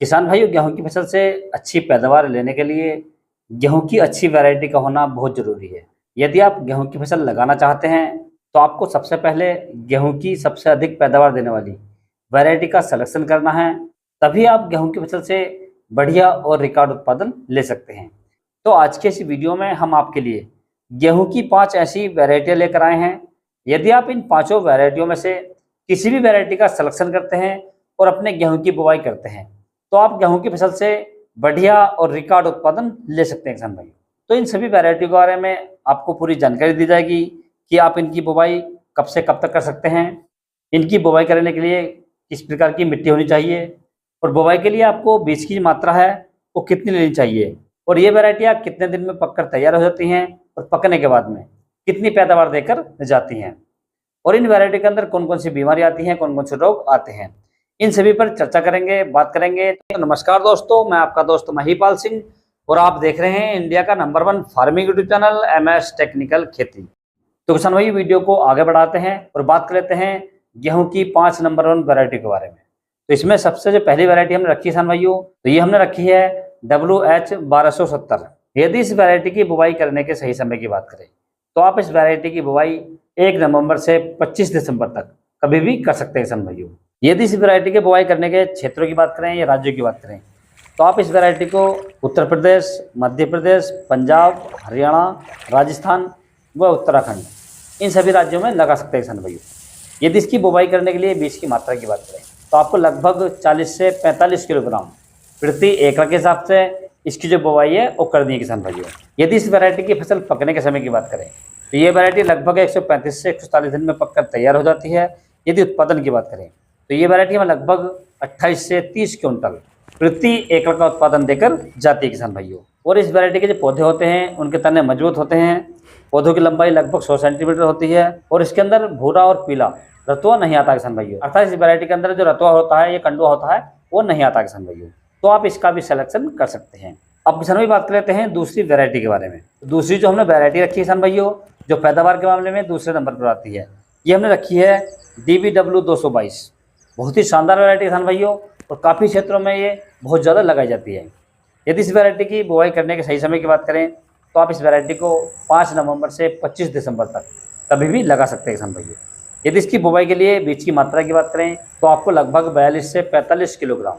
किसान भाइयों, गेहूं की फसल से अच्छी पैदावार लेने के लिए गेहूं की अच्छी वैरायटी का होना बहुत ज़रूरी है। यदि आप गेहूं की फसल लगाना चाहते हैं तो आपको सबसे पहले गेहूं की सबसे अधिक पैदावार देने वाली वैरायटी का सिलेक्शन करना है। तभी आप गेहूं की फसल से बढ़िया और रिकॉर्ड उत्पादन ले सकते हैं। तो आज के इस वीडियो में हम आपके लिए गेहूं की 5 ऐसी वैरायटियां लेकर आए हैं। यदि आप इन पाँचों वैरायटियों में से किसी भी वैरायटी का सिलेक्शन करते हैं और अपने गेहूं की बुवाई करते हैं तो आप गेहूं की फसल से बढ़िया और रिकॉर्ड उत्पादन ले सकते हैं किसान भाई। तो इन सभी वैरायटी के बारे में आपको पूरी जानकारी दी जाएगी कि आप इनकी बुवाई कब से कब तक कर सकते हैं, इनकी बुवाई करने के लिए किस प्रकार की मिट्टी होनी चाहिए और बुवाई के लिए आपको बीज की मात्रा है वो कितनी लेनी चाहिए और ये वैरायटियाँ कितने दिन में पककर तैयार हो जाती हैं और पकने के बाद में कितनी पैदावार देकर जाती हैं और इन वैरायटी के अंदर कौन कौन सी बीमारी आती हैं, कौन कौन से रोग आते हैं, इन सभी पर चर्चा करेंगे, बात करेंगे। तो नमस्कार दोस्तों, मैं आपका दोस्त महिपाल सिंह और आप देख रहे हैं इंडिया का number 1 farming YouTube channel MS technical खेती। तो किसान भाई, वीडियो को आगे बढ़ाते हैं और बात कर लेते हैं गेहूं की 5 नंबर 1 वैरायटी के बारे में। तो इसमें सबसे जो पहली वैरायटी हमने रखी है किसान भाइयों, तो ये हमने रखी है WH 1270। यदि इस वैरायटी की बुवाई करने के सही समय की बात करें तो आप इस वैरायटी की बुवाई 1 नवंबर से 25 दिसंबर तक कभी भी कर सकते हैं किसान भाइयों। यदि इस वैरायटी की बुवाई करने के क्षेत्रों की बात करें या राज्यों की बात करें तो आप इस वैरायटी को उत्तर प्रदेश, मध्य प्रदेश, पंजाब, हरियाणा, राजस्थान व उत्तराखंड इन सभी राज्यों में लगा सकते हैं किसान भाइयों। यदि इसकी बुवाई करने के लिए बीज की मात्रा की बात करें तो आपको लगभग 40 से 45 किलोग्राम प्रति एकड़ के हिसाब से इसकी जो बुवाई है वो करनी है किसान भाइयों। यदि इस वैरायटी की फसल पकने के समय की बात करें तो ये वैरायटी लगभग 135 से 140 दिन में पककर तैयार हो जाती है। यदि उत्पादन की बात करें तो ये वैरायटी में लगभग 28 से 30 क्विंटल प्रति एकड़ का उत्पादन देकर जाती है किसान भाइयों। और इस वैरायटी के जो पौधे होते हैं उनके तने मजबूत होते हैं, पौधों की लंबाई लगभग 100 सेंटीमीटर होती है और इसके अंदर भूरा और पीला रतुआ नहीं आता किसान भाइयों, अर्थात इस वैरायटी के अंदर जो रतुआ होता है, ये कंडुआ होता है, वो नहीं आता किसान भाइयों। तो आप इसका भी सिलेक्शन कर सकते हैं। अब किसान भाई बात कर लेते हैं दूसरी वैरायटी के बारे में। दूसरी जो हमने वैरायटी रखी है किसान भाइयों, जो पैदावार के मामले में दूसरे नंबर पर आती है, ये हमने रखी है DBW 222। बहुत ही शानदार वैरायटी किसान भाइयों और काफ़ी क्षेत्रों में ये बहुत ज़्यादा लगाई जाती है। यदि इस वैरायटी की बुवाई करने के सही समय की बात करें तो आप इस वैरायटी को 5 नवंबर से 25 दिसंबर तक कभी भी लगा सकते हैं किसान भाइयों। यदि इसकी बुवाई के लिए बीज की मात्रा की बात करें तो आपको लगभग 42 से 45 किलोग्राम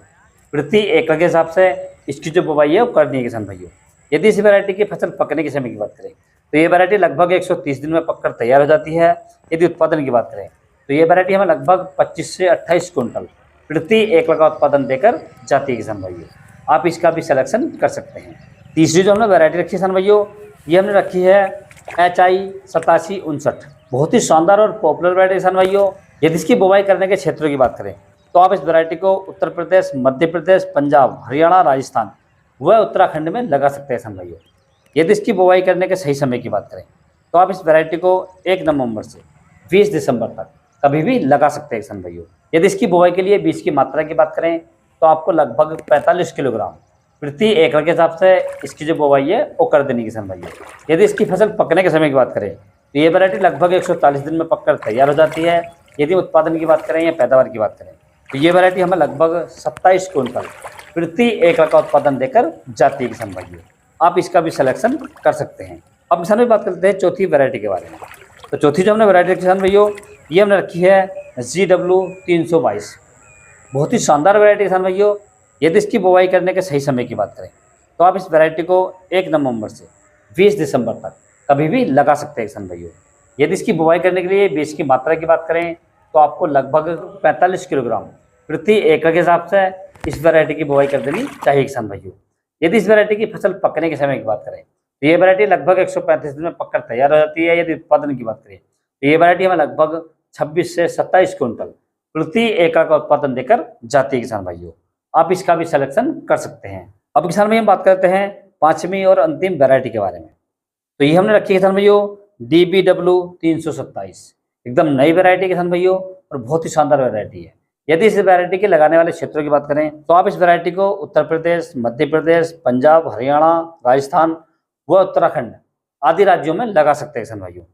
प्रति एकड़ के हिसाब से इसकी जो बुवाई है वो करनी है किसान भाइयों। यदि इस वैरायटी की फसल पकने के समय की बात करें तो ये वैरायटी लगभग 130 दिन में पककर तैयार हो जाती है। यदि उत्पादन की बात करें तो ये वैरायटी हमें लगभग 25 से 28 क्विंटल प्रति एकड़ का उत्पादन देकर जाती है किसान भाइयों। आप इसका भी सिलेक्शन कर सकते हैं। तीसरी जो हमने वैरायटी रखी है किसान भाइयों, ये हमने रखी है HI 8759। बहुत ही शानदार और पॉपुलर वैरायटी किसान भाइयों। यदि इसकी बुवाई करने के क्षेत्रों की बात करें तो आप इस वैरायटी को उत्तर प्रदेश, मध्य प्रदेश, पंजाब, हरियाणा, राजस्थान व उत्तराखंड में लगा सकते हैं किसान भाइयों। यदि इसकी बुवाई करने के सही समय की बात करें तो आप इस वैरायटी को 1 नवंबर से 20 दिसंबर तक कभी भी लगा सकते हैं किसान भाइयों। यदि इसकी बुवाई के लिए बीज की मात्रा की बात करें तो आपको लगभग 45 किलोग्राम प्रति एकड़ के हिसाब से इसकी जो बुवाई है वो कर देनी किसान भाइयों। यदि इसकी फसल पकने के समय की बात करें तो ये वैरायटी लगभग 140 दिन में पककर तैयार हो जाती है। यदि उत्पादन की बात करें या पैदावार की बात करें तो ये वैरायटी हमें लगभग 27 क्विंटल प्रति एकड़ का उत्पादन देकर जाती है किसान भाइयों। आप इसका भी सिलेक्शन कर सकते हैं। अब किसान भाई बात करते हैं चौथी वैरायटी के बारे में। तो चौथी जो हमने वैरायटी रखी किसान भाइयों, ये हमने रखी है GW 322। बहुत ही शानदार वैरायटी किसान भाइयों। यदि इसकी बुवाई करने के सही समय की बात करें तो आप इस वैरायटी को 1 नवंबर से 20 दिसंबर तक कभी भी लगा सकते हैं किसान भाइयों। यदि इसकी बुवाई करने के लिए बीज की मात्रा की बात करें तो आपको लगभग 45 किलोग्राम प्रति एकड़ के हिसाब से इस वैरायटी की बुवाई कर देनी चाहिए किसान भाइयों। यदि इस वैरायटी की फसल पकने के समय की बात करें तो ये वैरायटी लगभग 135 दिन में पककर तैयार हो जाती है। यदि उत्पादन की बात करें तो ये वैरायटी हमें लगभग 26 से 27 क्विंटल प्रति एकड़ का उत्पादन देकर जाती है किसान भाइयों। आप इसका भी सिलेक्शन कर सकते हैं। अब किसान भाई हम बात करते हैं 5वीं और अंतिम वैरायटी के बारे में। तो ये हमने रखी है किसान भाइयों DBW 327। एकदम नई वैरायटी किसान भाइयों और बहुत ही शानदार वैरायटी है। यदि इस वैरायटी के लगाने वाले क्षेत्रों की बात करें तो आप इस वैरायटी को उत्तर प्रदेश, मध्य प्रदेश, पंजाब, हरियाणा, राजस्थान व उत्तराखंड आदि राज्यों में लगा सकते हैं किसान भाइयों।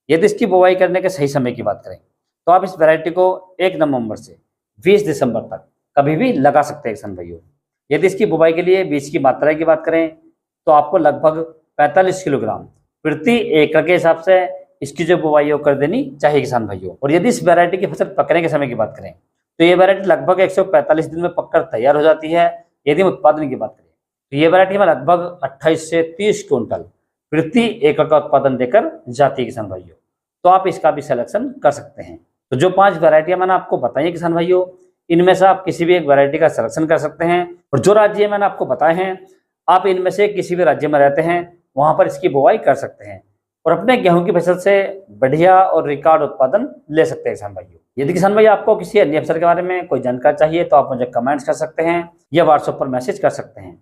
यदि इसकी बुवाई करने के सही समय की बात करें तो आप इस वैरायटी को 1 नवंबर से 20 दिसंबर तक कभी भी लगा सकते हैं किसान भाइयों। यदि इसकी बुवाई के लिए बीज की मात्रा की बात करें तो आपको लगभग 45 किलोग्राम प्रति एकड़ के हिसाब से इसकी जो बुवाई है कर देनी चाहिए किसान भाइयों। और यदि इस वैरायटी की फसल पकने के समय की बात करें तो ये वैरायटी लगभग 145 दिन में पककर तैयार हो जाती है। यदि हम उत्पादन की बात करें तो ये वैरायटी में लगभग 28 से 30 क्विंटल प्रति एकड़ का उत्पादन देकर जाती है किसान भाइयों। तो आप इसका भी सिलेक्शन कर सकते हैं। तो जो 5 वैरायटियां मैंने आपको बताई किसान भाइयों, इनमें से आप किसी भी एक वैरायटी का सिलेक्शन कर सकते हैं। और जो राज्य मैंने आपको बताए हैं, आप इनमें से किसी भी राज्य में रहते हैं वहां पर इसकी बुवाई कर सकते हैं और अपने गेहूं की फसल से बढ़िया और रिकॉर्ड उत्पादन ले सकते हैं किसान भाइयों। यदि किसान भाई आपको किसी अन्य फसल के बारे में कोई जानकारी चाहिए तो आप मुझे कमेंट्स कर सकते हैं या व्हाट्सएप पर मैसेज कर सकते हैं।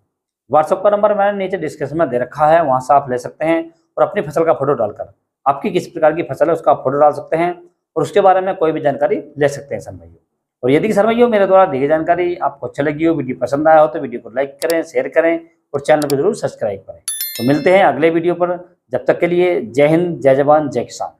व्हाट्सएप का नंबर मैंने नीचे डिस्क्रिप्शन में दे रखा है, वहां से आप ले सकते हैं और अपनी फसल का फोटो डालकर आपकी किस प्रकार की फसल है उसका फोटो डाल सकते हैं और उसके बारे में कोई भी जानकारी ले सकते हैं किसान भाइयों। और यदि किसान भाइयों मेरे द्वारा दी गई जानकारी आपको अच्छी लगी हो, वीडियो पसंद आया हो तो वीडियो को लाइक करें, शेयर करें और चैनल को जरूर सब्सक्राइब करें। तो मिलते हैं अगले वीडियो पर, जब तक के लिए जय हिंद, जय जवान, जय किसान।